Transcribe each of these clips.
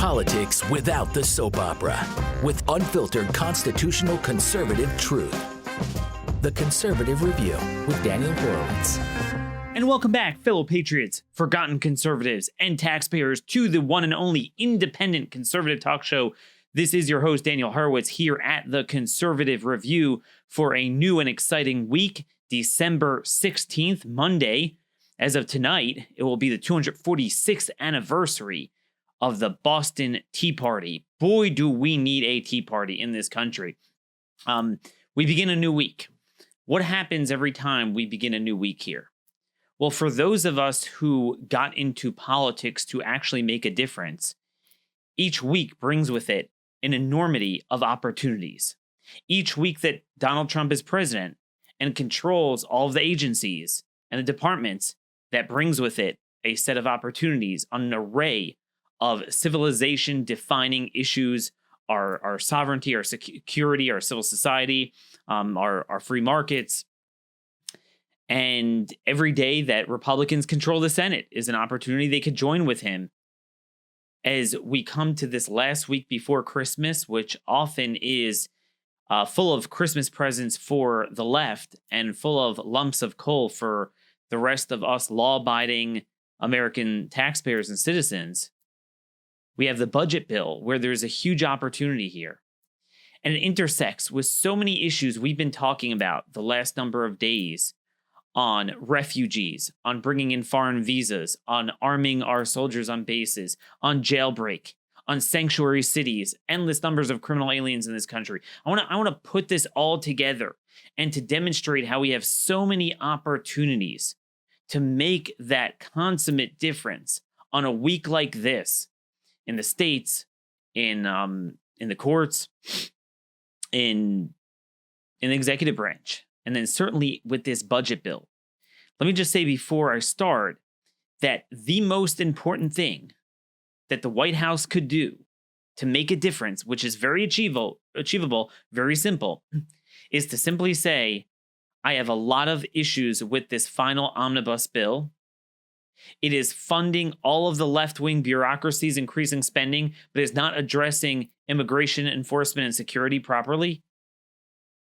Politics without the soap opera, with unfiltered constitutional conservative truth. The Conservative Review with Daniel Horowitz. And welcome back, fellow patriots, forgotten conservatives, and taxpayers, to the one and only independent conservative talk show. This is your host, Daniel Horowitz, here at the Conservative Review for a new and exciting week, December 16th, Monday. As of tonight, it will be the 246th anniversary of the Boston Tea Party. Boy, do we need a Tea Party in this country. We begin a new week. What happens every time we begin a new week here? Well, for those of us who got into politics to actually make a difference, each week brings with it an enormity of opportunities. Each week that Donald Trump is president and controls all of the agencies and the departments, that brings with it a set of opportunities on an array of civilization-defining issues, our sovereignty, our security, our civil society, our free markets. And every day that Republicans control the Senate is an opportunity they could join with him as we come to this last week before Christmas, which often is full of Christmas presents for the left and full of lumps of coal for the rest of us law-abiding American taxpayers and citizens. We have the budget bill, where there's a huge opportunity here. And it intersects with so many issues we've been talking about the last number of days on refugees, on bringing in foreign visas, on arming our soldiers on bases, on jailbreak, on sanctuary cities, endless numbers of criminal aliens in this country. I want to put this all together and to demonstrate how we have so many opportunities to make that consummate difference on a week like this in the states, in the courts, in the executive branch, and then certainly with this budget bill. Let me just say before I start that the most important thing that the White House could do to make a difference, which is very achievable, very simple, is to simply say, I have a lot of issues with this final omnibus bill. It is funding all of the left-wing bureaucracies, increasing spending, but is not addressing immigration enforcement and security properly,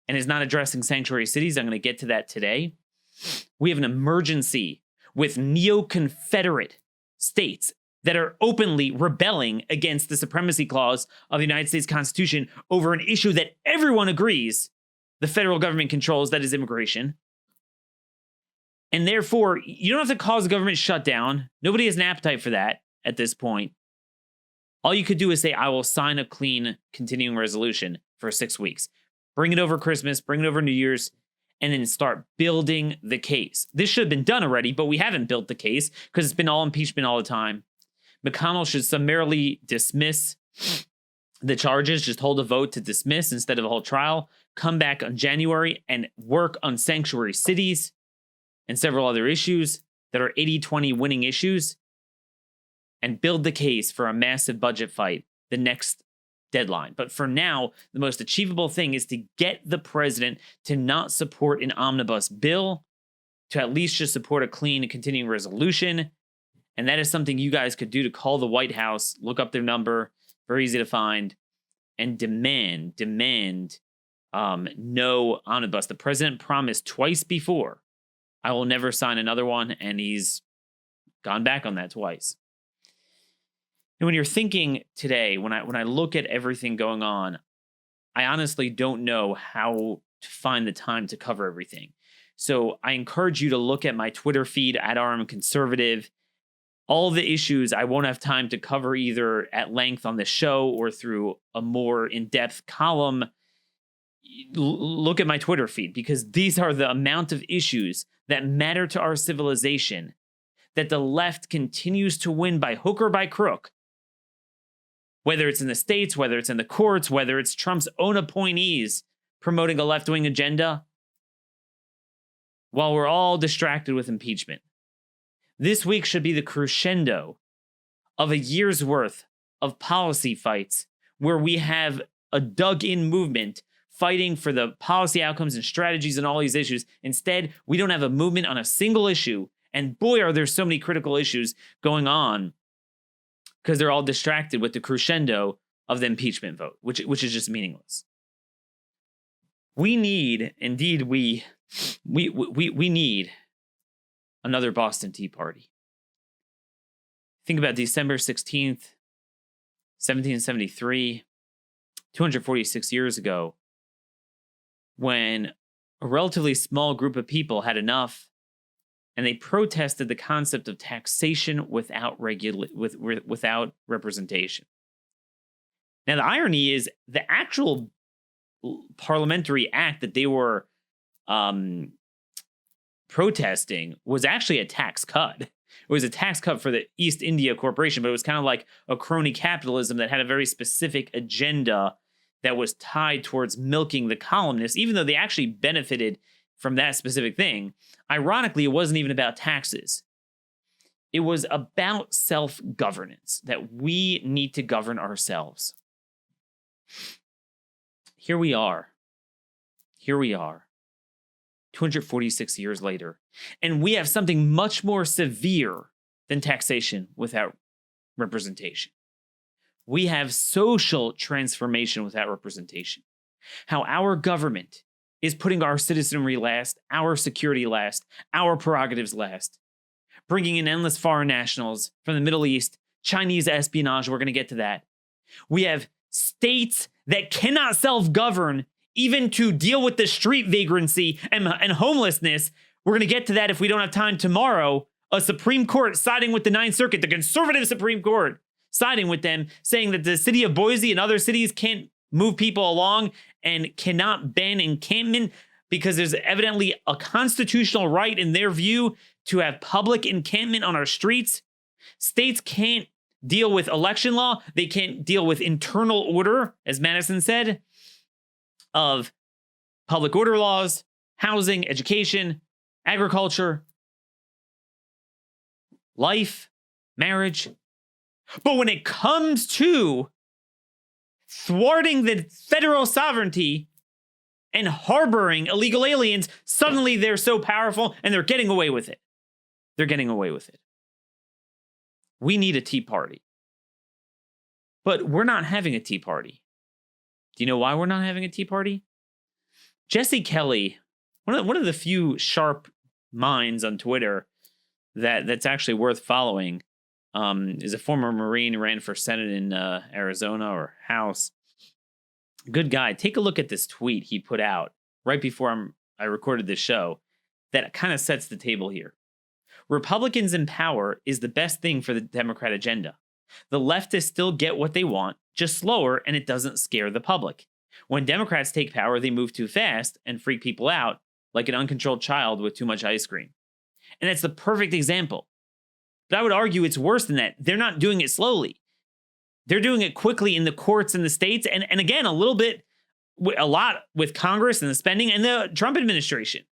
and is not addressing sanctuary cities. I'm going to get to that today. We have an emergency with neo-Confederate states that are openly rebelling against the supremacy clause of the United States Constitution over an issue that everyone agrees the federal government controls, that is immigration. And therefore, you don't have to cause a government shutdown. Nobody has an appetite for that at this point. All you could do is say, I will sign a clean continuing resolution for 6 weeks. Bring it over Christmas, bring it over New Year's, and then start building the case. This should have been done already, but we haven't built the case because it's been all impeachment all the time. McConnell should summarily dismiss the charges, just hold a vote to dismiss instead of a whole trial, come back on January and work on sanctuary cities and several other issues that are 80-20 winning issues, and build the case for a massive budget fight the next deadline. But for now, the most achievable thing is to get the president to not support an omnibus bill, to at least just support a clean and continuing resolution. And that is something you guys could do to call the White House, look up their number, very easy to find, and demand no omnibus. The president promised twice before, I will never sign another one, and he's gone back on that twice. And when you're thinking today, when I look at everything going on, I honestly don't know how to find the time to cover everything. So I encourage you to look at my Twitter feed at @RMConservative. All the issues I won't have time to cover either at length on the show or through a more in-depth column. Look at my Twitter feed, because these are the amount of issues that matter to our civilization that the left continues to win by hook or by crook. Whether it's in the states, whether it's in the courts, whether it's Trump's own appointees promoting a left-wing agenda, while we're all distracted with impeachment. This week should be the crescendo of a year's worth of policy fights where we have a dug-in movement fighting for the policy outcomes and strategies and all these issues. Instead, we don't have a movement on a single issue. And boy, are there so many critical issues going on because they're all distracted with the crescendo of the impeachment vote, which is just meaningless. We need, indeed, we need another Boston Tea Party. Think about December 16th, 1773, 246 years ago, when a relatively small group of people had enough and they protested the concept of taxation without without representation. Now, the irony is the actual parliamentary act that they were protesting was actually a tax cut. It was a tax cut for the East India Corporation, but it was kind of like a crony capitalism that had a very specific agenda that was tied towards milking the colonists, even though they actually benefited from that specific thing. Ironically, it wasn't even about taxes. It was about self-governance, that we need to govern ourselves. Here we are, 246 years later, and we have something much more severe than taxation without representation. We have social transformation without representation. How our government is putting our citizenry last, our security last, our prerogatives last, bringing in endless foreign nationals from the Middle East, Chinese espionage, we're going to get to that. We have states that cannot self-govern even to deal with the street vagrancy and homelessness. We're going to get to that if we don't have time tomorrow. A Supreme Court siding with the Ninth Circuit, the conservative Supreme Court, siding with them, saying that the city of Boise and other cities can't move people along and cannot ban encampment because there's evidently a constitutional right in their view to have public encampment on our streets. States can't deal with election law. They can't deal with internal order, as Madison said, of public order laws, housing, education, agriculture, life, marriage. But when it comes to thwarting the federal sovereignty and harboring illegal aliens, suddenly they're so powerful and they're getting away with it. They're getting away with it. We need a Tea Party. But we're not having a Tea Party. Do you know why we're not having a Tea Party? Jesse Kelly, one of the few sharp minds on Twitter that's actually worth following, is a former Marine who ran for Senate in Arizona or House. Good guy. Take a look at this tweet he put out right before I recorded this show that kind of sets the table here. Republicans in power is the best thing for the Democrat agenda. The leftists still get what they want, just slower, and it doesn't scare the public. When Democrats take power, they move too fast and freak people out like an uncontrolled child with too much ice cream. And that's the perfect example. But I would argue it's worse than that. They're not doing it slowly. They're doing it quickly in the courts and the states, and again, a lot with Congress and the spending and the Trump administration.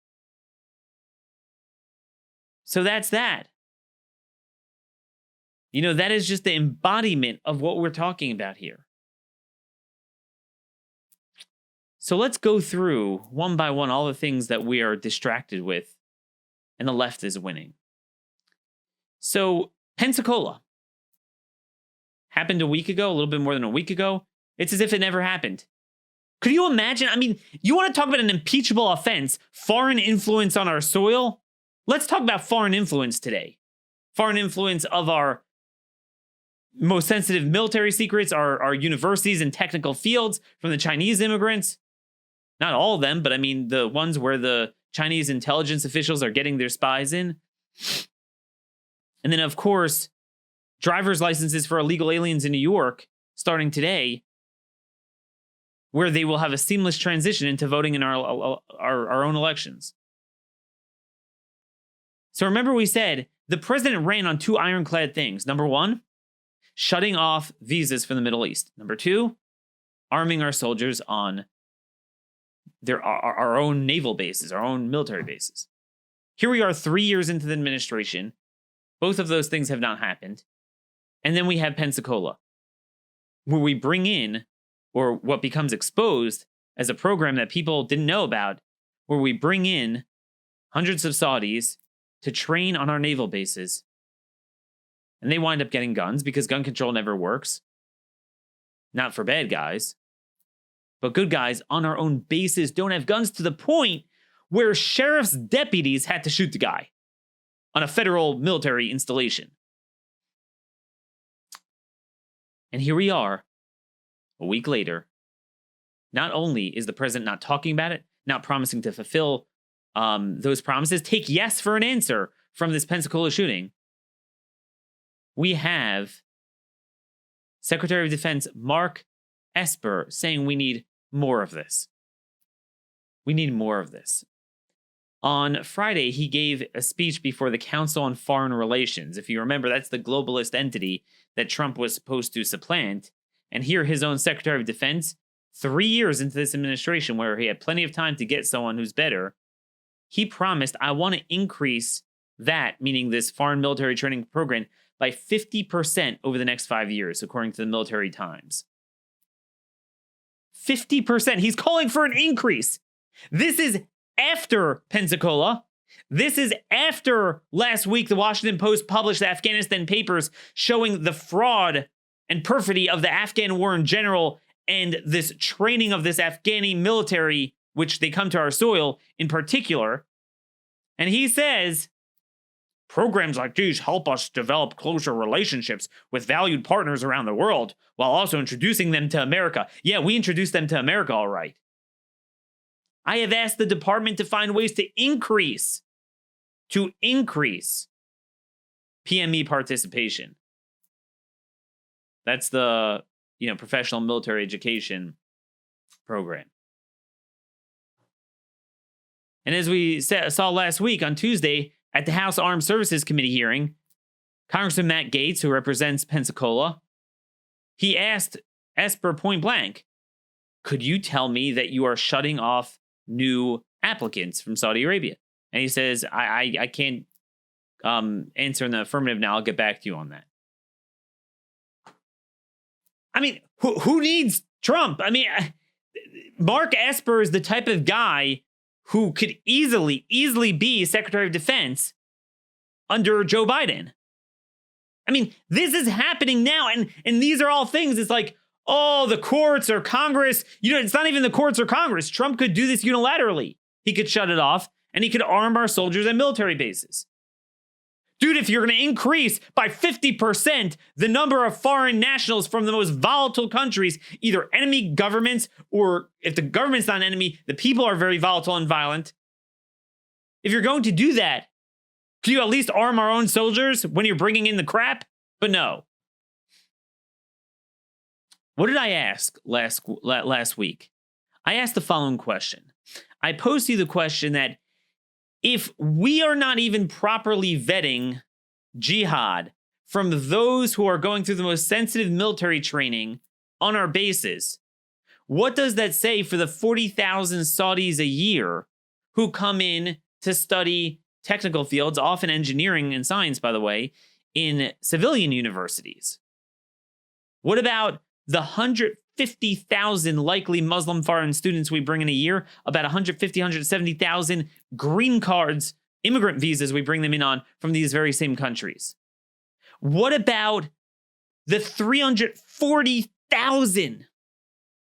So that's that. You know, that is just the embodiment of what we're talking about here. So let's go through one by one all the things that we are distracted with, and the left is winning. So Pensacola happened a week ago, a little bit more than a week ago. It's as if it never happened. Could you imagine? I mean, you want to talk about an impeachable offense, foreign influence on our soil? Let's talk about foreign influence today. Foreign influence of our most sensitive military secrets, our universities and technical fields from the Chinese immigrants. Not all of them, but I mean the ones where the Chinese intelligence officials are getting their spies in. And then, of course, driver's licenses for illegal aliens in New York starting today, where they will have a seamless transition into voting in our own elections. So remember we said the president ran on two ironclad things. Number one, shutting off visas from the Middle East. Number two, arming our soldiers on our own naval bases, our own military bases. Here we are 3 years into the administration. Both of those things have not happened. And then we have Pensacola, where we bring in, or what becomes exposed as a program that people didn't know about, where we bring in hundreds of Saudis to train on our naval bases. And they wind up getting guns because gun control never works. Not for bad guys. But good guys on our own bases don't have guns to the point where sheriff's deputies had to shoot the guy on a federal military installation. And here we are, a week later. Not only is the president not talking about it, not promising to fulfill those promises, take yes for an answer from this Pensacola shooting, we have Secretary of Defense Mark Esper saying we need more of this. We need more of this. On Friday, he gave a speech before the Council on Foreign Relations. If you remember, that's the globalist entity that Trump was supposed to supplant. And here, his own Secretary of Defense, 3 years into this administration, where he had plenty of time to get someone who's better, he promised, I want to increase that, meaning this foreign military training program, by 50% over the next 5 years, according to the Military Times. 50%. He's calling for an increase. This is after Pensacola. This is after last week the Washington Post published the Afghanistan papers showing the fraud and perfidy of the Afghan war in general and this training of this Afghani military, which they come to our soil in particular. And he says, programs like these help us develop closer relationships with valued partners around the world while also introducing them to America. Yeah, we introduced them to America, all right. I have asked the department to find ways to increase PME participation. That's the, professional military education program. And as we saw last week on Tuesday at the House Armed Services Committee hearing, Congressman Matt Gaetz, who represents Pensacola, he asked Esper point blank, could you tell me that you are shutting off new applicants from Saudi Arabia? And he says, I can't answer in the affirmative now. I'll get back to you on that. I mean, who needs Trump? I mean, Mark Esper is the type of guy who could easily be Secretary of Defense under Joe Biden. I mean, this is happening now. And these are all things. It's like, oh, the courts or Congress. It's not even the courts or Congress. Trump could do this unilaterally. He could shut it off and he could arm our soldiers at military bases. Dude, if you're going to increase by 50% the number of foreign nationals from the most volatile countries, either enemy governments, or if the government's not an enemy, the people are very volatile and violent. If you're going to do that, can you at least arm our own soldiers when you're bringing in the crap? But no. What did I ask last week? I asked the following question. I posed to you the question that if we are not even properly vetting jihad from those who are going through the most sensitive military training on our bases, what does that say for the 40,000 Saudis a year who come in to study technical fields, often engineering and science, by the way, in civilian universities? What about the 150,000 likely Muslim foreign students we bring in a year, about 150, 170,000 green cards, immigrant visas we bring them in on from these very same countries? What about the 340,000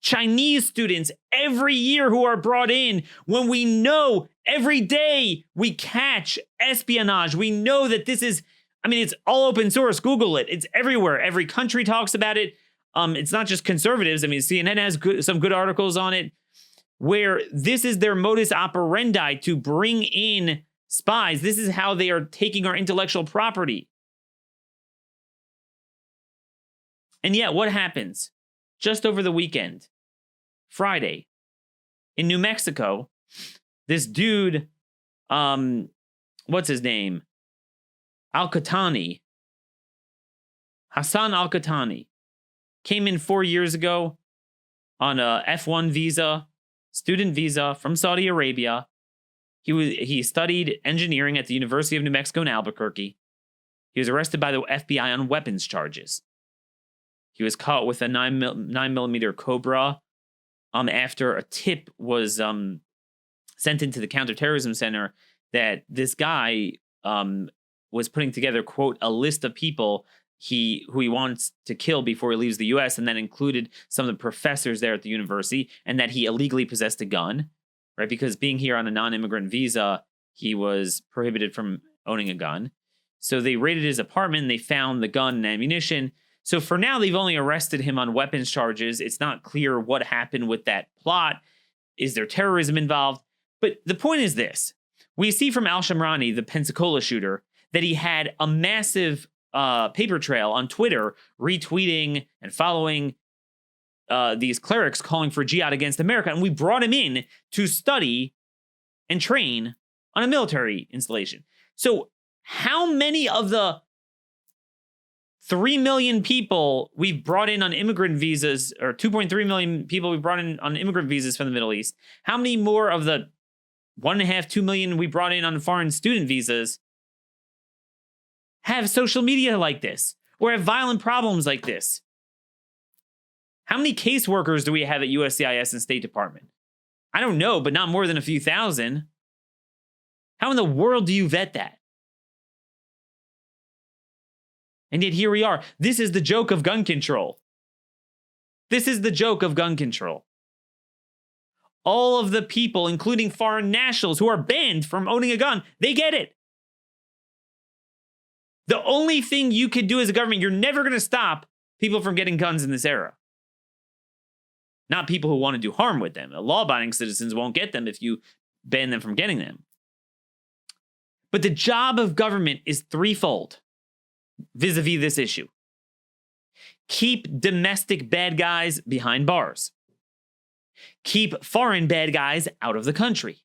Chinese students every year who are brought in when we know every day we catch espionage? We know that this is, it's all open source. Google it. It's everywhere. Every country talks about it. It's not just conservatives. CNN has some good articles on it where this is their modus operandi to bring in spies. This is how they are taking our intellectual property. And yet, what happens? Just over the weekend, Friday, in New Mexico, this dude, what's his name? Hassan Al-Qahtani, came in 4 years ago on a F1 visa, student visa from Saudi Arabia. He studied engineering at the University of New Mexico in Albuquerque. He was arrested by the FBI on weapons charges. He was caught with a 9mm Cobra after a tip was sent into the counterterrorism center that this guy was putting together, quote, a list of people who he wants to kill before he leaves the US, and that included some of the professors there at the university, and that he illegally possessed a gun, right? Because being here on a non-immigrant visa, he was prohibited from owning a gun. So they raided his apartment and they found the gun and ammunition. So for now, they've only arrested him on weapons charges. It's not clear what happened with that plot. Is there terrorism involved? But the point is this. We see from al-Shamrani, the Pensacola shooter, that he had a massive paper trail on Twitter retweeting and following these clerics calling for jihad against America. And we brought him in to study and train on a military installation. So how many of the 3 million people we've brought in on immigrant visas, or 2.3 million people we brought in on immigrant visas from the Middle East, how many more of the 1.5, 2 million we brought in on foreign student visas have social media like this, or have violent problems like this? How many caseworkers do we have at USCIS and State Department? I don't know, but not more than a few thousand. How in the world do you vet that? And yet here we are. This is the joke of gun control. This is the joke of gun control. All of the people, including foreign nationals who are banned from owning a gun, they get it. The only thing you could do as a government, you're never going to stop people from getting guns in this era. Not people who want to do harm with them. Law-abiding citizens won't get them if you ban them from getting them. But the job of government is threefold vis-a-vis this issue. Keep domestic bad guys behind bars. Keep foreign bad guys out of the country.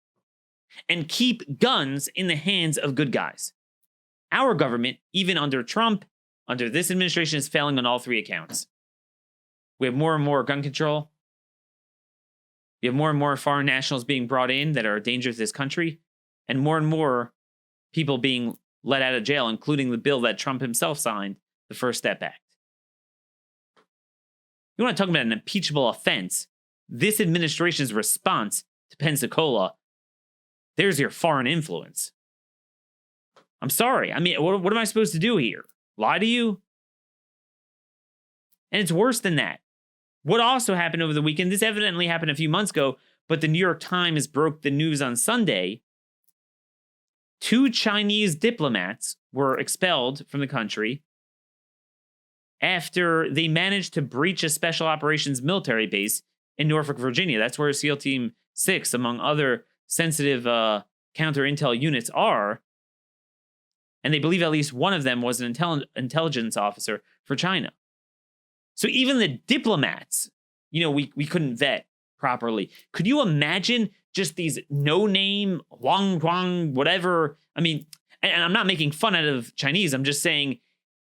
And keep guns in the hands of good guys. Our government, even under Trump, under this administration, is failing on all three accounts. We have more and more gun control. We have more and more foreign nationals being brought in that are a danger to this country. And more people being let out of jail, including the bill that Trump himself signed, the First Step Act. You want to talk about an impeachable offense? This administration's response to Pensacola, there's your foreign influence. I'm sorry. I mean, what am I supposed to do here? Lie to you? And it's worse than that. What also happened over the weekend, this evidently happened a few months ago, but the New York Times broke the news on Sunday. 2 Chinese diplomats were expelled from the country after they managed to breach a special operations military base in Norfolk, Virginia. That's where SEAL Team 6, among other sensitive counter-intel units, are. And they believe at least one of them was an intelligence officer for China. So even the diplomats, we couldn't vet properly. Could you imagine just these no-name, Huang, whatever? I mean, and I'm not making fun out of Chinese. I'm just saying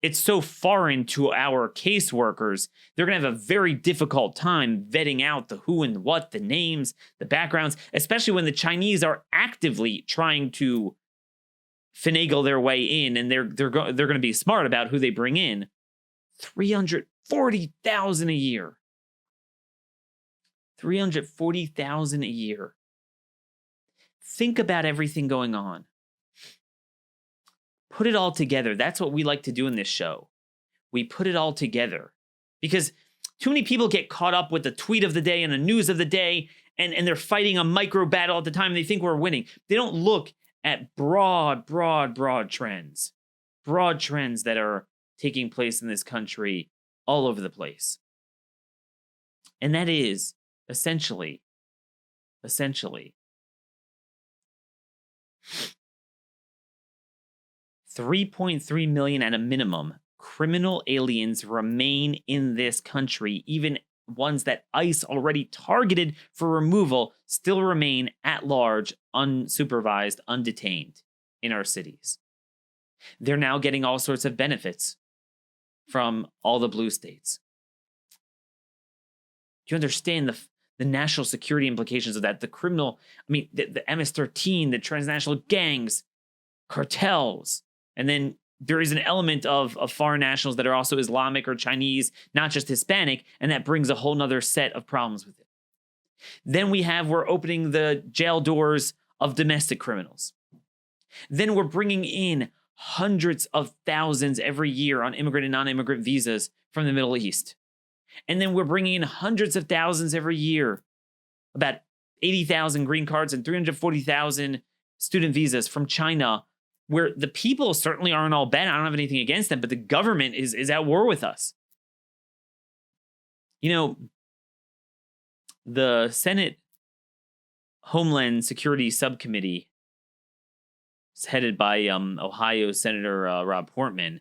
it's so foreign to our caseworkers. They're going to have a very difficult time vetting out the who and what, the names, the backgrounds, especially when the Chinese are actively trying to finagle their way in, and they're going to be smart about who they bring in. $340,000 a year. $340,000 a year. Think about everything going on. Put it all together. That's what we like to do in this show. We put it all together. Because too many people get caught up with the tweet of the day and the news of the day, and they're fighting a micro battle at the time. They think we're winning. They don't look at broad trends. Broad trends that are taking place in this country all over the place. And that is essentially 3.3 million at a minimum criminal aliens remain in this country. Even ones that ICE already targeted for removal still remain at large, unsupervised, undetained in our cities. They're now getting all sorts of benefits from all the blue states. Do you understand the national security implications of that? The criminal, the MS-13, the transnational gangs, cartels, and then there is an element of foreign nationals that are also Islamic or Chinese, not just Hispanic, and that brings a whole nother set of problems with it. Then we're opening the jail doors of domestic criminals. Then we're bringing in hundreds of thousands every year on immigrant and non-immigrant visas from the Middle East. And then we're bringing in hundreds of thousands every year, about 80,000 green cards and 340,000 student visas from China, where the people certainly aren't all bad. I don't have anything against them, but the government is at war with us. You know, the Senate Homeland Security Subcommittee, headed by Ohio Senator Rob Portman,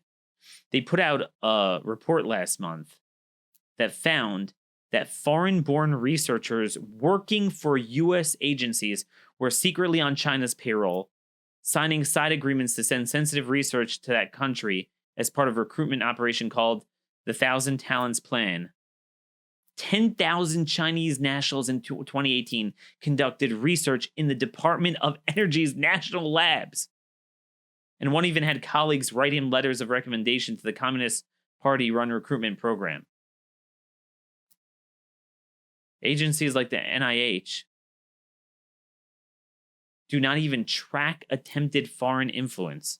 they put out a report last month that found that foreign-born researchers working for U.S. agencies were secretly on China's payroll, signing side agreements to send sensitive research to that country as part of a recruitment operation called the Thousand Talents Plan. 10,000 Chinese nationals in 2018 conducted research in the Department of Energy's national labs. And one even had colleagues write him letters of recommendation to the Communist Party-run recruitment program. Agencies like the NIH do not even track attempted foreign influence.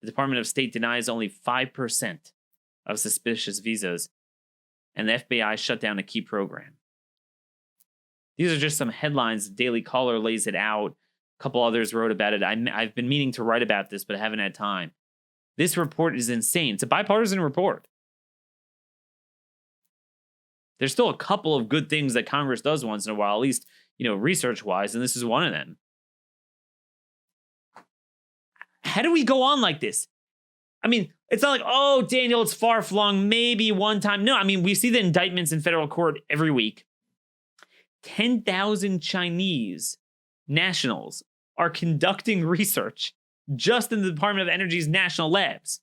The Department of State denies only 5% of suspicious visas, and the FBI shut down a key program. These are just some headlines. The Daily Caller lays it out. A couple others wrote about it. I've been meaning to write about this, but I haven't had time. This report is insane. It's a bipartisan report. There's still a couple of good things that Congress does once in a while, at least, research-wise, and this is one of them. How do we go on like this? I mean, it's not like, oh, Daniel, it's far-flung, maybe one time. No, I mean, we see the indictments in federal court every week. 10,000 Chinese nationals are conducting research just in the Department of Energy's national labs.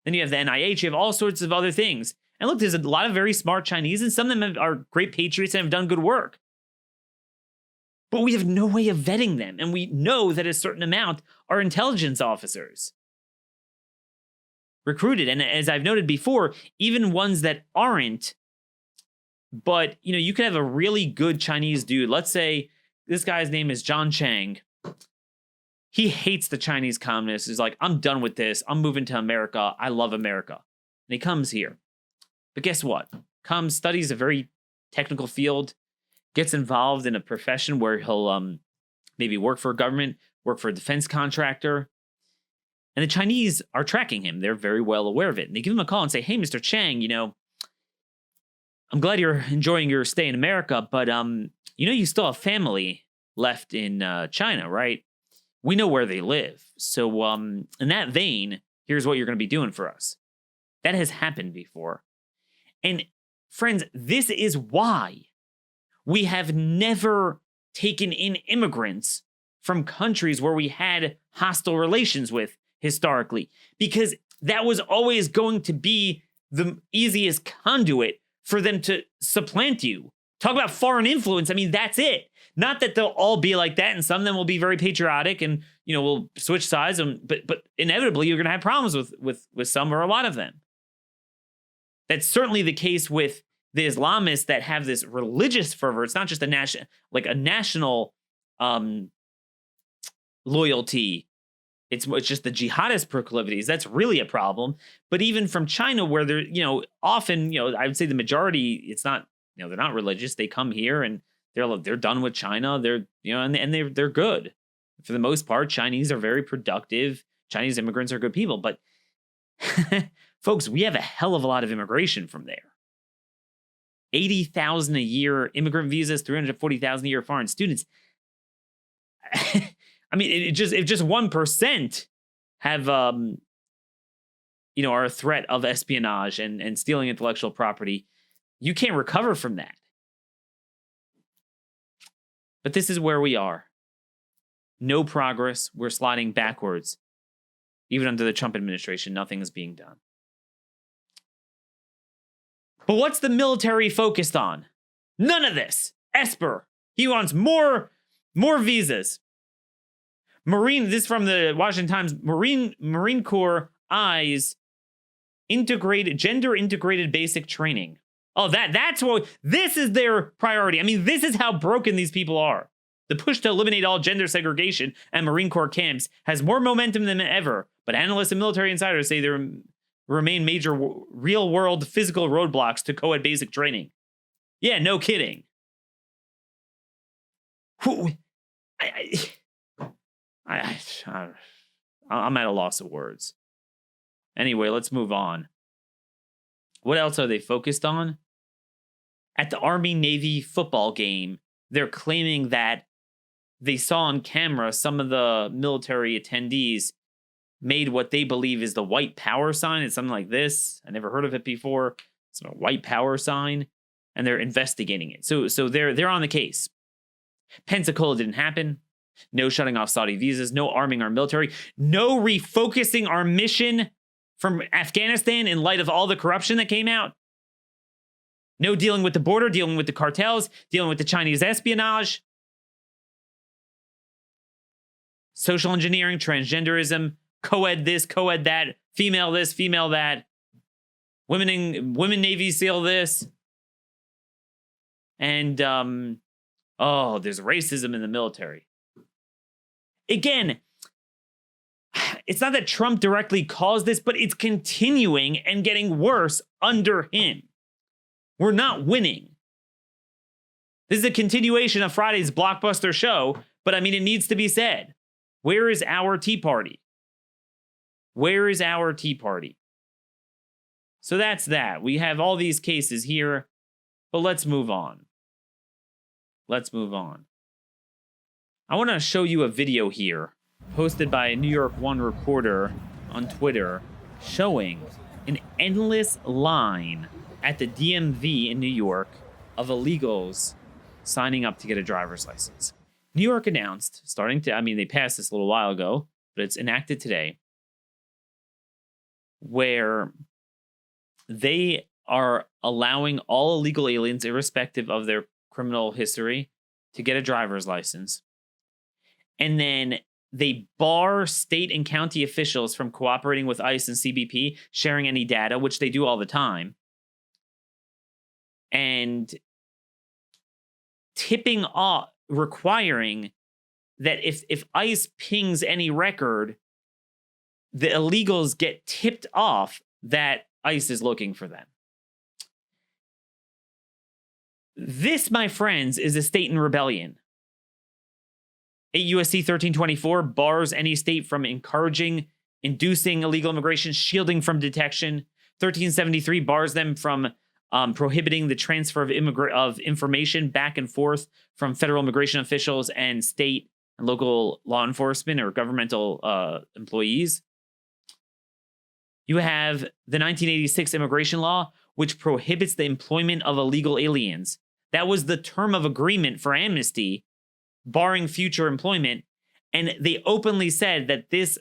Then you have the NIH, you have all sorts of other things. And look, there's a lot of very smart Chinese, and some of them are great patriots and have done good work. But we have no way of vetting them, and we know that a certain amount are intelligence officers recruited. And as I've noted before, even ones that aren't, but you could have a really good Chinese dude. Let's say this guy's name is John Chang. He hates the Chinese communists. He's like, I'm done with this. I'm moving to America. I love America. And he comes here. But guess what? Comes, studies a very technical field, gets involved in a profession where he'll maybe work for a government, work for a defense contractor. And the Chinese are tracking him. They're very well aware of it. And they give him a call and say, hey, Mr. Chang, I'm glad you're enjoying your stay in America, but you still have family left in China, right? We know where they live. So in that vein, here's what you're going to be doing for us. That has happened before. And friends, this is why we have never taken in immigrants from countries where we had hostile relations with historically, because that was always going to be the easiest conduit for them to supplant you. Talk about foreign influence. I mean, that's it. Not that they'll all be like that, and some of them will be very patriotic and, will switch sides, but inevitably you're going to have problems with some or a lot of them. That's certainly the case with the Islamists that have this religious fervor. It's not just a national loyalty. It's just the jihadist proclivities. That's really a problem. But even from China, where they're, often, I would say the majority, it's not, they're not religious. They come here and they're done with China. They're, and they're good. For the most part, Chinese are very productive. Chinese immigrants are good people. But folks, we have a hell of a lot of immigration from there. 80,000 a year immigrant visas, 340,000 a year foreign students. I mean, if just 1% have, are a threat of espionage and stealing intellectual property, you can't recover from that. But this is where we are. No progress. We're sliding backwards. Even under the Trump administration, nothing is being done. But what's the military focused on? None of this. Esper. He wants more visas. This is from the Washington Times. Marine Corps eyes gender integrated basic training. Oh, that's what, this is their priority. I mean, this is how broken these people are. The push to eliminate all gender segregation at Marine Corps camps has more momentum than ever, but analysts and military insiders say there remain major real-world physical roadblocks to co-ed basic training. Yeah, no kidding. I'm at a loss of words. Anyway, let's move on. What else are they focused on? At the Army-Navy football game, they're claiming that they saw on camera some of the military attendees made what they believe is the white power sign. It's something like this. I never heard of it before. It's a white power sign, and they're investigating it. So they're on the case. Pensacola didn't happen. No shutting off Saudi visas. No arming our military. No refocusing our mission from Afghanistan in light of all the corruption that came out. No dealing with the border, dealing with the cartels, dealing with the Chinese espionage. Social engineering, transgenderism, co-ed this, co-ed that, female this, female that. Women Navy SEAL this. And, there's racism in the military. Again, it's not that Trump directly caused this, but it's continuing and getting worse under him. We're not winning. This is a continuation of Friday's blockbuster show, but I mean, it needs to be said. Where is our Tea Party? Where is our Tea Party? So that's that. We have all these cases here, but let's move on. Let's move on. I want to show you a video here posted by a New York One reporter on Twitter showing an endless line at the DMV in New York of illegals signing up to get a driver's license. New York announced, they passed this a little while ago, but it's enacted today, where they are allowing all illegal aliens, irrespective of their criminal history, to get a driver's license. And then they bar state and county officials from cooperating with ICE and CBP, sharing any data, which they do all the time. And tipping off, requiring that if ICE pings any record, the illegals get tipped off that ICE is looking for them. This, my friends, is a state in rebellion. 8 U.S.C. 1324 bars any state from encouraging, inducing illegal immigration, shielding from detection. 1373 bars them from prohibiting the transfer of information back and forth from federal immigration officials and state and local law enforcement or governmental employees. You have the 1986 immigration law, which prohibits the employment of illegal aliens. That was the term of agreement for amnesty, barring future employment. And they openly said that this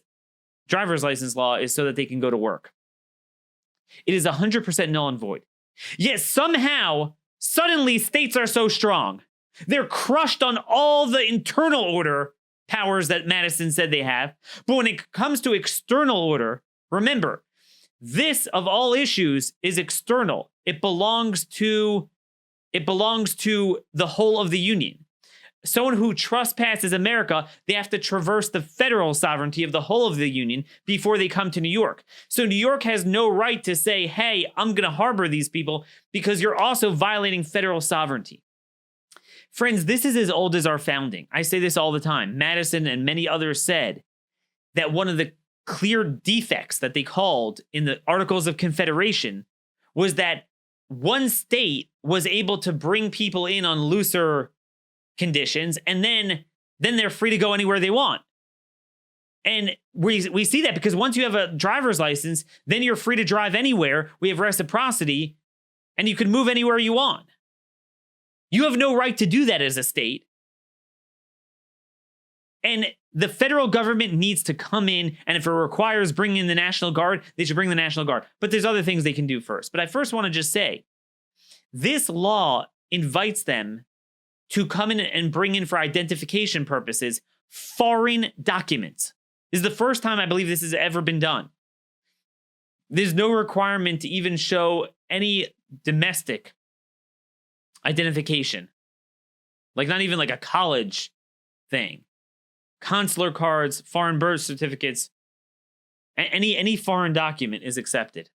driver's license law is so that they can go to work. It is 100% null and void. Yet somehow, suddenly, states are so strong. They're crushed on all the internal order powers that Madison said they have. But when it comes to external order, remember, this of all issues is external. It belongs to the whole of the union. Someone who trespasses America, they have to traverse the federal sovereignty of the whole of the union before they come to New York. So New York has no right to say, hey, I'm going to harbor these people because you're also violating federal sovereignty. Friends, this is as old as our founding. I say this all the time. Madison and many others said that one of the clear defects that they called in the Articles of Confederation was that one state was able to bring people in on looser conditions, and then they're free to go anywhere they want. And we see that because once you have a driver's license, then you're free to drive anywhere. We have reciprocity, and you can move anywhere you want. You have no right to do that as a state. And the federal government needs to come in, and if it requires bringing in the National Guard, they should bring the National Guard. But there's other things they can do first. But I first want to just say, this law invites them to come in and bring in for identification purposes foreign documents. This is the first time I believe this has ever been done. There's no requirement to even show any domestic identification. Like not even like a college thing. Consular cards, foreign birth certificates, any foreign document is accepted.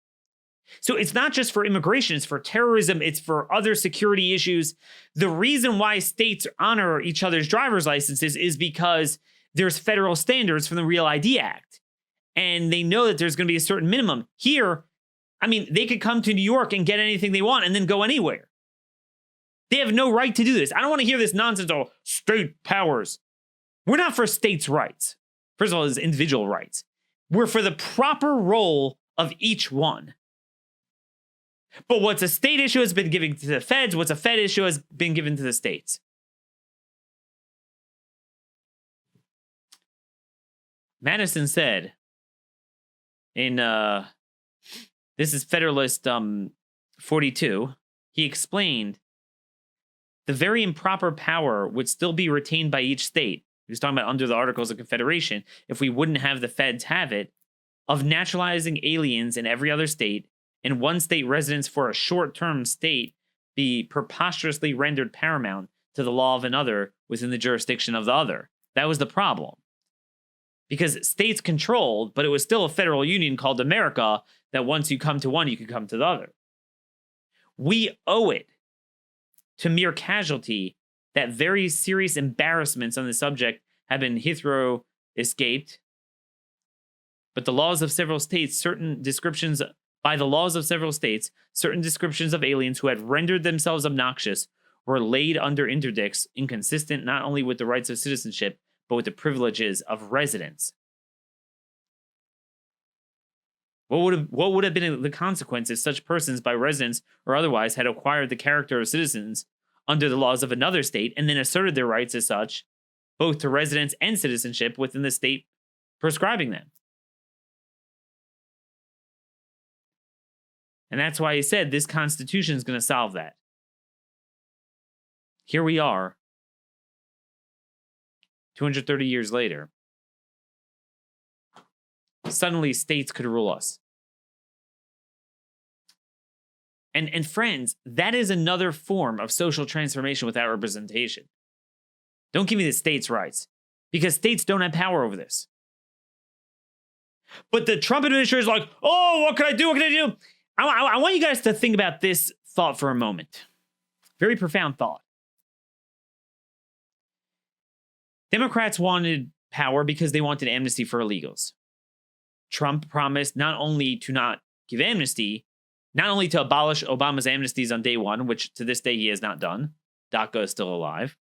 So it's not just for immigration, it's for terrorism, it's for other security issues. The reason why states honor each other's driver's licenses is because there's federal standards from the Real ID Act. And they know that there's going to be a certain minimum. Here, I mean, they could come to New York and get anything they want and then go anywhere. They have no right to do this. I don't want to hear this nonsense, oh, state powers. We're not for states' rights. First of all, it's individual rights. We're for the proper role of each one. But what's a state issue has been given to the feds. What's a fed issue has been given to the states. Madison said in, this is Federalist 42, he explained the very improper power would still be retained by each state. He was talking about under the Articles of Confederation, if we wouldn't have the feds have it, of naturalizing aliens in every other state, and one state residence for a short-term state be preposterously rendered paramount to the law of another within the jurisdiction of the other. That was the problem. Because states controlled, but it was still a federal union called America that once you come to one, you can come to the other. We owe it to mere casualty that very serious embarrassments on the subject have been hitherto escaped. But the laws of several states, certain descriptions of aliens who had rendered themselves obnoxious were laid under interdicts inconsistent not only with the rights of citizenship, but with the privileges of residence. What would have been the consequence if such persons, by residence or otherwise, had acquired the character of citizens under the laws of another state and then asserted their rights as such, both to residence and citizenship within the state prescribing them? And that's why he said this Constitution is going to solve that. Here we are, 230 years later. Suddenly, states could rule us. And friends, that is another form of social transformation without representation. Don't give me the states' rights, because states don't have power over this. But the Trump administration is like, oh, what can I do? What can I do? I want you guys to think about this thought for a moment. Very profound thought. Democrats wanted power because they wanted amnesty for illegals. Trump promised not only to not give amnesty, not only to abolish Obama's amnesties on day one, which to this day he has not done. DACA is still alive.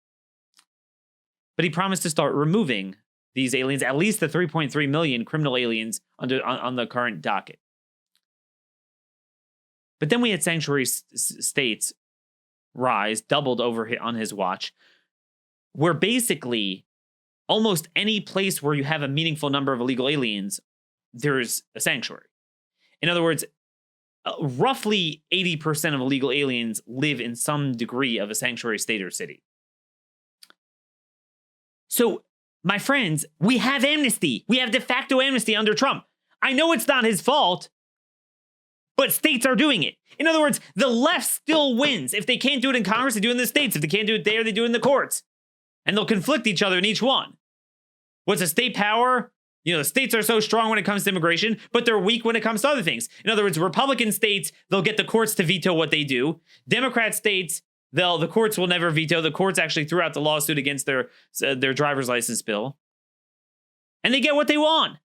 But he promised to start removing these aliens, at least the 3.3 million criminal aliens on the current docket. But then we had sanctuary states rise, doubled over on his watch, where basically almost any place where you have a meaningful number of illegal aliens, there's a sanctuary. In other words, roughly 80% of illegal aliens live in some degree of a sanctuary state or city. So, my friends, we have amnesty. We have de facto amnesty under Trump. I know it's not his fault, but states are doing it. In other words, the left still wins. If they can't do it in Congress, they do it in the states. If they can't do it there, they do it in the courts. And they'll conflict each other in each one. What's a state power? You know, the states are so strong when it comes to immigration, but they're weak when it comes to other things. In other words, Republican states, they'll get the courts to veto what they do. Democrat states, the courts will never veto. The courts actually threw out the lawsuit against their driver's license bill. And they get what they want.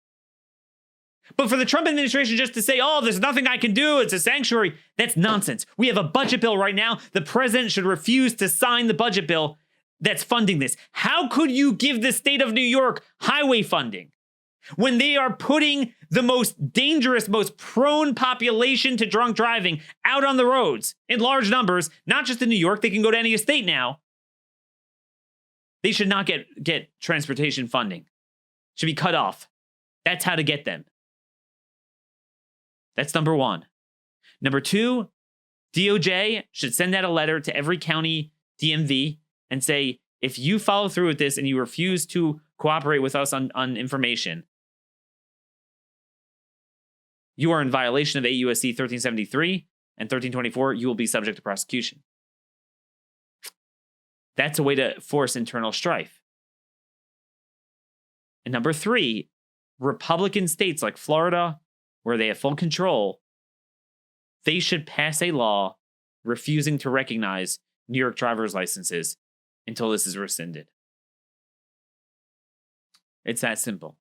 But for the Trump administration just to say, oh, there's nothing I can do, it's a sanctuary, that's nonsense. We have a budget bill right now. The president should refuse to sign the budget bill that's funding this. How could you give the state of New York highway funding when they are putting the most dangerous, most prone population to drunk driving out on the roads in large numbers, not just in New York, they can go to any state now. They should not get transportation funding. Should be cut off. That's how to get them. That's number one. Number two, DOJ should send out a letter to every county DMV and say, if you follow through with this and you refuse to cooperate with us on information, you are in violation of 8 U.S.C. 1373 and 1324. You will be subject to prosecution. That's a way to force internal strife. And number three, Republican states like Florida, where they have full control, they should pass a law refusing to recognize New York driver's licenses until this is rescinded. It's that simple.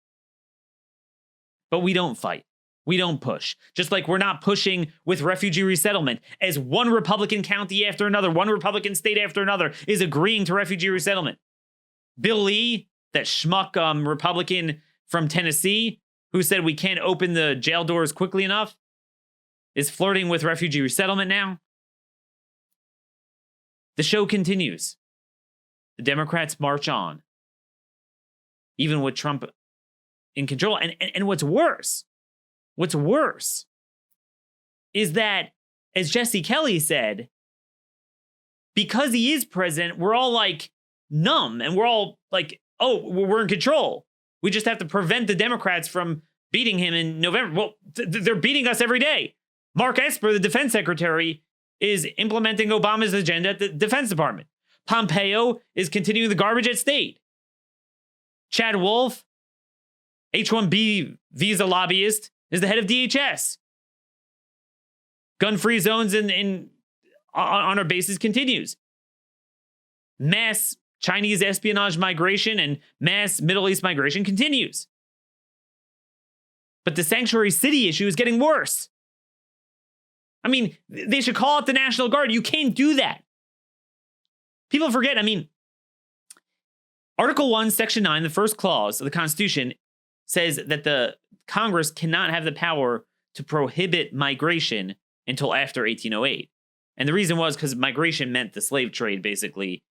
But we don't fight. We don't push. Just like we're not pushing with refugee resettlement, as one Republican county after another, one Republican state after another is agreeing to refugee resettlement. Bill Lee, that schmuck Republican from Tennessee, who said we can't open the jail doors quickly enough, is flirting with refugee resettlement now. The show continues. The Democrats march on, even with Trump in control. And what's worse is that, as Jesse Kelly said, because he is president, we're all like numb and we're all like, oh, we're in control. We just have to prevent the Democrats from beating him in November. Well, they're beating us every day. Mark Esper, the defense secretary, is implementing Obama's agenda at the Defense Department. Pompeo is continuing the garbage at state. Chad Wolf, H-1B visa lobbyist, is the head of DHS. Gun-free zones on our bases continues. Mass Chinese espionage migration and mass Middle East migration continues. But the sanctuary city issue is getting worse. I mean, they should call out the National Guard. You can't do that. People forget, Article 1, Section 9, the first clause of the Constitution says that the Congress cannot have the power to prohibit migration until after 1808. And the reason was because migration meant the slave trade, basically,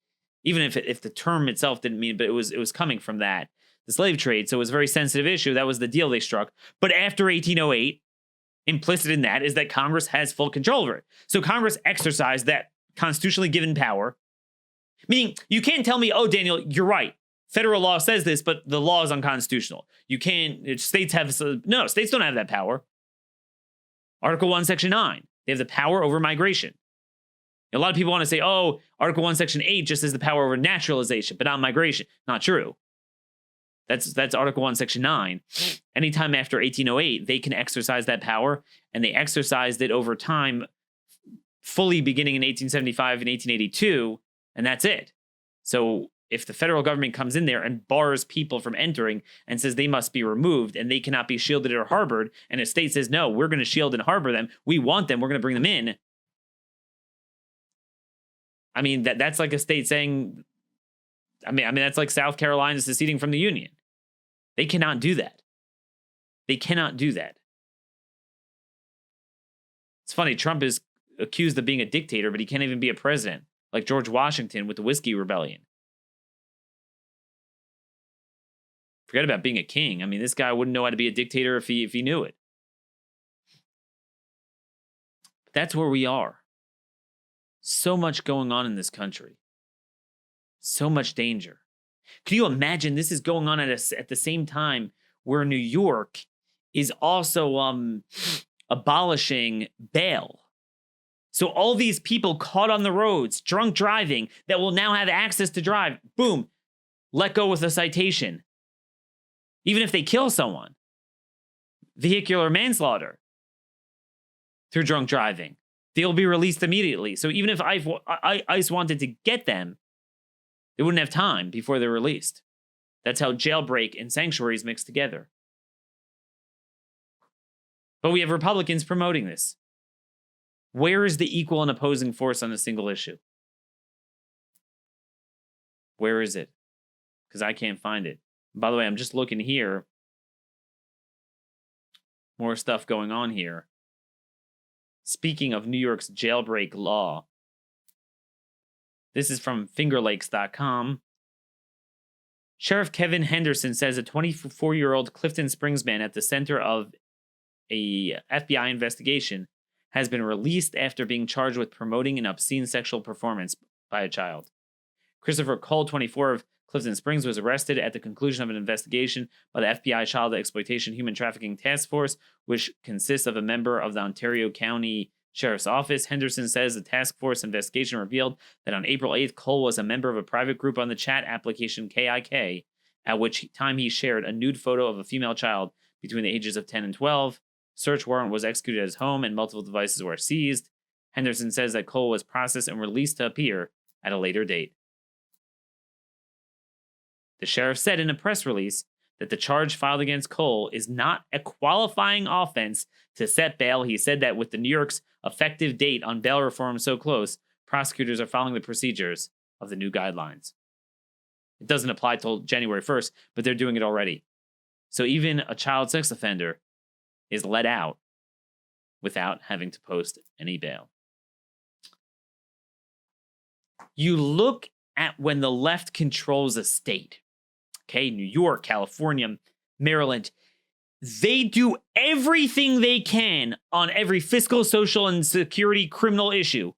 even if the term itself didn't mean, but it was coming from that, the slave trade. So it was a very sensitive issue. That was the deal they struck. But after 1808, implicit in that is that Congress has full control over it. So Congress exercised that constitutionally given power. Meaning, you can't tell me, oh, Daniel, you're right. Federal law says this, but the law is unconstitutional. You can't, states don't have that power. Article 1, Section 9, they have the power over migration. A lot of people want to say, oh, Article 1, Section 8 just has the power over naturalization, but not migration. Not true. That's Article 1, Section 9. Anytime after 1808, they can exercise that power, and they exercised it over time, fully beginning in 1875 and 1882, and that's it. So if the federal government comes in there and bars people from entering and says they must be removed and they cannot be shielded or harbored, and a state says, no, we're going to shield and harbor them, we want them, we're going to bring them in. That's like a state saying, that's like South Carolina seceding from the Union. They cannot do that. They cannot do that. It's funny, Trump is accused of being a dictator, but he can't even be a president, like George Washington with the Whiskey Rebellion. Forget about being a king. This guy wouldn't know how to be a dictator if he knew it. That's where we are. So much going on in this country. So much danger. Can you imagine this is going on at the same time where New York is also abolishing bail? So all these people caught on the roads, drunk driving, that will now have access to drive, boom, let go with a citation. Even if they kill someone. Vehicular manslaughter through drunk driving. They'll be released immediately. So even if ICE wanted to get them, they wouldn't have time before they're released. That's how jailbreak and sanctuaries mix together. But we have Republicans promoting this. Where is the equal and opposing force on a single issue? Where is it? Because I can't find it. By the way, I'm just looking here. More stuff going on here. Speaking of New York's jailbreak law, this is from fingerlakes.com. Sheriff Kevin Henderson says a 24-year-old Clifton Springs man at the center of a FBI investigation has been released after being charged with promoting an obscene sexual performance by a child. Christopher Cole, 24, of Clifton Springs, was arrested at the conclusion of an investigation by the FBI Child Exploitation Human Trafficking Task Force, which consists of a member of the Ontario County Sheriff's Office. Henderson says the task force investigation revealed that on April 8th, Cole was a member of a private group on the chat application KIK at which time he shared a nude photo of a female child between the ages of 10 and 12. Search warrant was executed at his home and multiple devices were seized. Henderson says that Cole was processed and released to appear at a later date. The sheriff said in a press release that the charge filed against Cole is not a qualifying offense to set bail. He said that with the New York's effective date on bail reform so close, prosecutors are following the procedures of the new guidelines. It doesn't apply till January 1st, but they're doing it already. So even a child sex offender is let out without having to post any bail. You look at when the left controls a state, okay, New York, California, Maryland, they do everything they can on every fiscal, social, and security criminal issue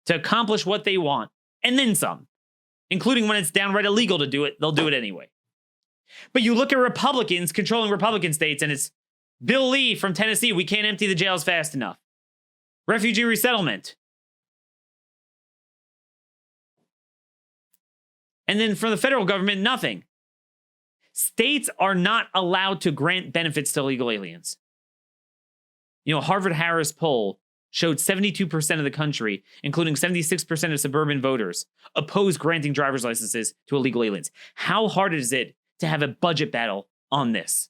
to accomplish what they want, and then some, including when it's downright illegal to do it, they'll do it anyway. But you look at Republicans controlling Republican states, and it's Bill Lee from Tennessee, we can't empty the jails fast enough. Refugee resettlement. And then from the federal government, nothing. States are not allowed to grant benefits to illegal aliens. You know, Harvard-Harris poll showed 72% of the country, including 76% of suburban voters, oppose granting driver's licenses to illegal aliens. How hard is it to have a budget battle on this?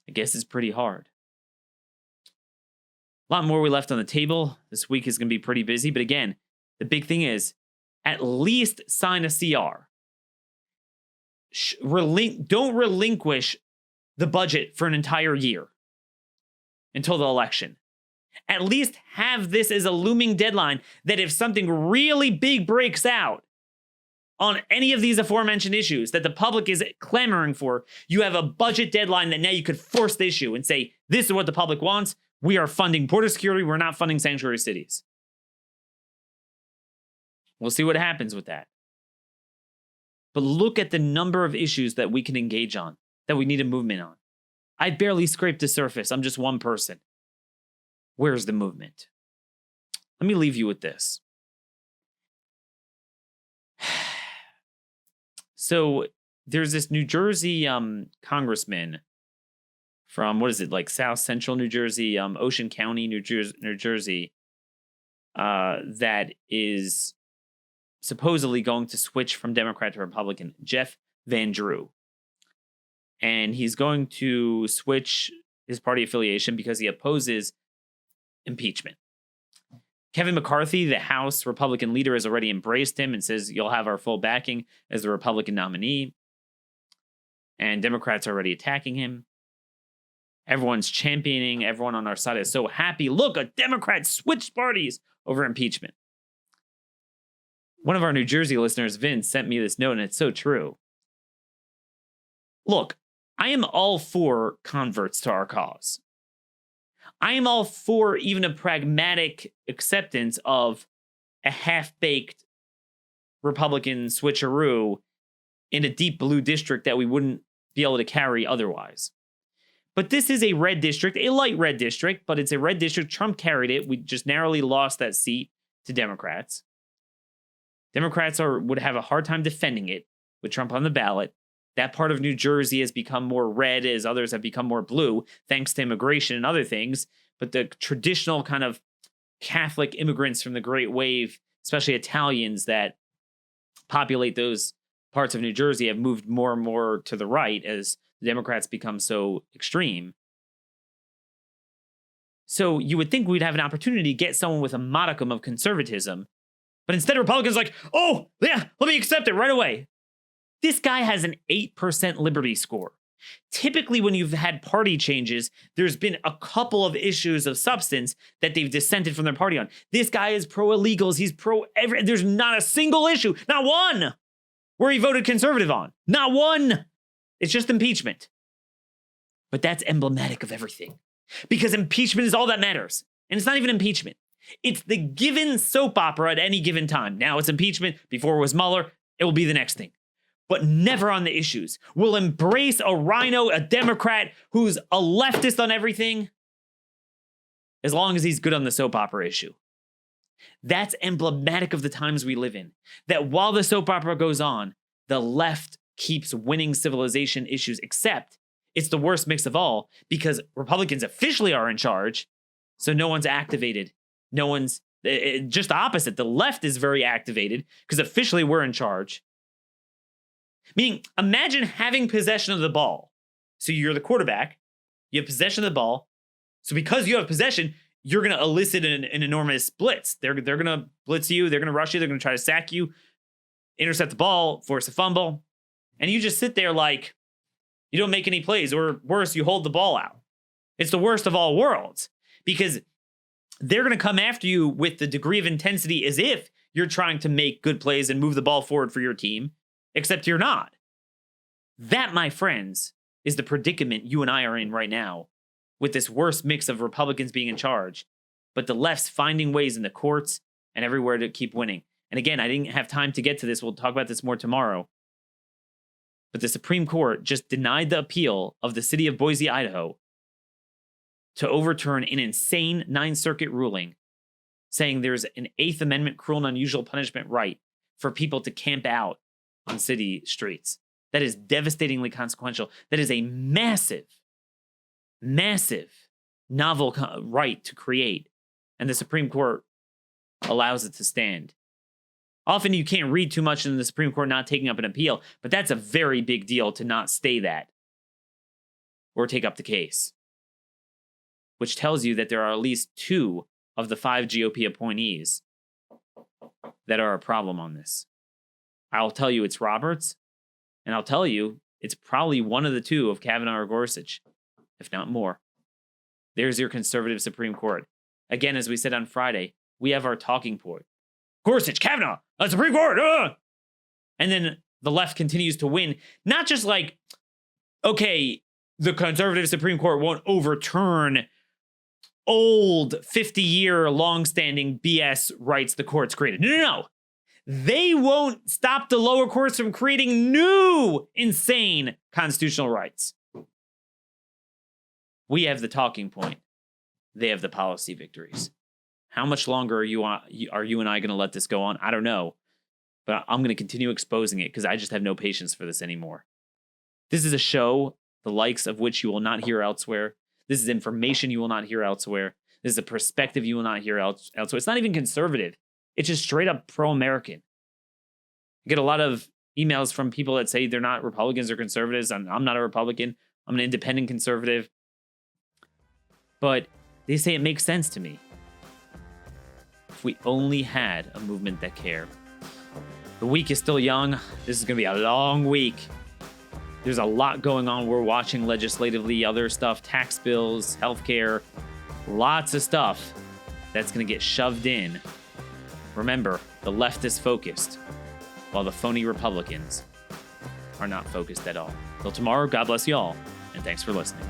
I guess it's pretty hard. A lot more we left on the table. This week is going to be pretty busy, but again, the big thing is at least sign a CR. Don't relinquish the budget for an entire year until the election. At least have this as a looming deadline that if something really big breaks out on any of these aforementioned issues that the public is clamoring for, you have a budget deadline that now you could force the issue and say, this is what the public wants. We are funding border security. We're not funding sanctuary cities. We'll see what happens with that. But look at the number of issues that we can engage on, that we need a movement on. I barely scraped the surface. I'm just one person. Where's the movement? Let me leave you with this. So there's this New Jersey congressman from, what is it, like South Central New Jersey, Ocean County, New Jersey, that is supposedly going to switch from Democrat to Republican, Jeff Van Drew. And he's going to switch his party affiliation because he opposes impeachment. Kevin McCarthy, the House Republican leader, has already embraced him and says, you'll have our full backing as the Republican nominee. And Democrats are already attacking him. Everyone's championing. Everyone on our side is so happy. Look, a Democrat switched parties over impeachment. One of our New Jersey listeners, Vince, sent me this note, and it's so true. Look, I am all for converts to our cause. I am all for even a pragmatic acceptance of a half-baked Republican switcheroo in a deep blue district that we wouldn't be able to carry otherwise. But this is a red district, a light red district, but it's a red district. Trump carried it. We just narrowly lost that seat to Democrats. Democrats would have a hard time defending it with Trump on the ballot. That part of New Jersey has become more red as others have become more blue, thanks to immigration and other things. But the traditional kind of Catholic immigrants from the Great Wave, especially Italians that populate those parts of New Jersey, have moved more and more to the right as the Democrats become so extreme. So you would think we'd have an opportunity to get someone with a modicum of conservatism. But instead, Republicans are like, oh, yeah, let me accept it right away. This guy has an 8% Liberty score. Typically, when you've had party changes, there's been a couple of issues of substance that they've dissented from their party on. This guy is pro-illegals. He's pro-every. There's not a single issue, not one, where he voted conservative on. Not one. It's just impeachment. But that's emblematic of everything. Because impeachment is all that matters. And it's not even impeachment. It's the given soap opera at any given time. Now it's impeachment. Before it was Mueller. It will be the next thing. But never on the issues. We'll embrace a rhino, a Democrat who's a leftist on everything, as long as he's good on the soap opera issue. That's emblematic of the times we live in. That while the soap opera goes on, the left keeps winning civilization issues, except it's the worst mix of all because Republicans officially are in charge, so no one's activated. No one's, just the opposite. The left is very activated because officially we're in charge. Meaning, imagine having possession of the ball. So you're the quarterback, you have possession of the ball. So because you have possession, you're going to elicit an enormous blitz. They're going to blitz you. They're going to rush you. They're going to try to sack you, intercept the ball, force a fumble. And you just sit there like you don't make any plays, or worse, you hold the ball out. It's the worst of all worlds because they're going to come after you with the degree of intensity as if you're trying to make good plays and move the ball forward for your team, except you're not. That, my friends, is the predicament you and I are in right now with this worst mix of Republicans being in charge, but the left's finding ways in the courts and everywhere to keep winning. And again, I didn't have time to get to this. We'll talk about this more tomorrow. But the Supreme Court just denied the appeal of the city of Boise, Idaho, to overturn an insane Ninth Circuit ruling saying there's an Eighth Amendment cruel and unusual punishment right for people to camp out on city streets. That is devastatingly consequential. That is a massive, massive novel right to create. And the Supreme Court allows it to stand. Often you can't read too much in the Supreme Court not taking up an appeal, but that's a very big deal to not stay that or take up the case, which tells you that there are at least 2 of the 5 GOP appointees that are a problem on this. I'll tell you it's Roberts, and I'll tell you it's probably one of the 2 of Kavanaugh or Gorsuch, if not more. There's your conservative Supreme Court. Again, as we said on Friday, we have our talking point. Gorsuch, Kavanaugh, Supreme Court. And then the left continues to win. Not just like, okay, the conservative Supreme Court won't overturn old 50-year long-standing BS rights the courts created. No. They won't stop the lower courts from creating new insane constitutional rights. We have the talking point. They have the policy victories. How much longer are you and I going to let this go on? I don't know. But I'm going to continue exposing it because I just have no patience for this anymore. This is a show the likes of which you will not hear elsewhere. This is information you will not hear elsewhere. This is a perspective you will not hear elsewhere. It's not even conservative. It's just straight up pro-American. I get a lot of emails from people that say they're not Republicans or conservatives. I'm not a Republican. I'm an independent conservative. But they say it makes sense to me. If we only had a movement that cared. The week is still young. This is going to be a long week. There's a lot going on. We're watching legislatively, other stuff, tax bills, healthcare, lots of stuff that's going to get shoved in. Remember, the left is focused, while the phony Republicans are not focused at all. Till tomorrow, God bless you all, and thanks for listening.